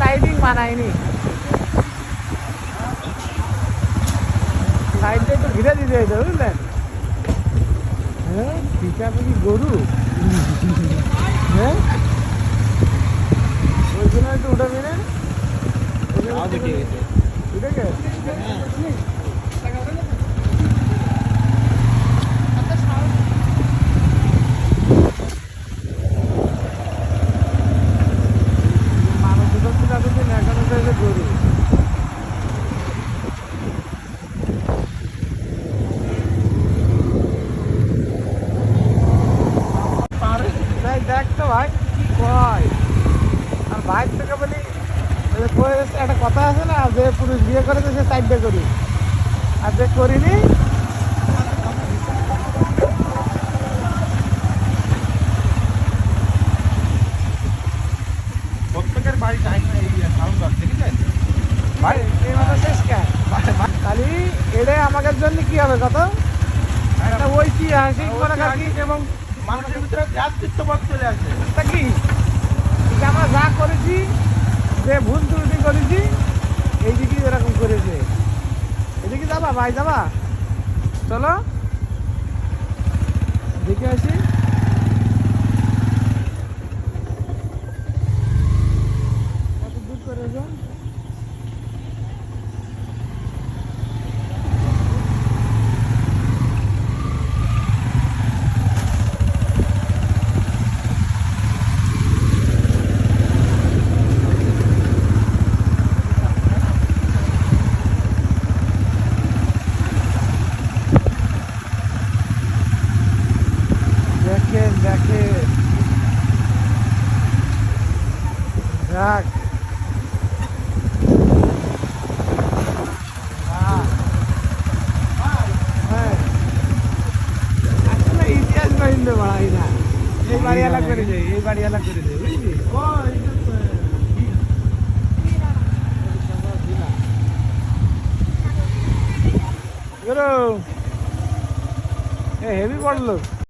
Lighting বানায়নি, লাইটটা একটু ঘিরে দিতে হইতো বুঝলেন। হ্যাঁ পিঠা কি গরু, হ্যাঁ ওই জন্য একটু উঠে মেরে উঠে গে মানুষ দুটো পিঠা দিচ্ছেন, এখন উঠেছে গরু। দেখ তো ভাই কি কয়, আর ভাই থেকে বলি একটা কথা আছে না, যে পুরুষ বিয়ে করেছে সে সাইডে করি, আর যে করিনি প্রত্যেকের বাড়ি টাইম সাউন্ড আসছে, ঠিক আছে ভাই এই মাথা শেষ কে খালি এটা আমাদের জন্য কি হবে কত ঐতিহাসিক মনে করি এবং মানুষের ভিতরে জাতৃত্ববোধ চলে আসে। তা কি এটা আমরা যা করেছি, যে ভুল ত্রুটি করেছি এইদিকে এরকম করেছে। এদিকে যাবা ভাই, যাবা চলো দেখে আসি। কত দূর করেছে দেখেন দেখেন, যাক হ্যাঁ আসলে ইতিহাস বাড়িতে বাড়াই না, এই বাড়ি এলাকা করে যায়, এই বাড়ি এলাকা করে যায় বুঝলি। হেভি পড়লো।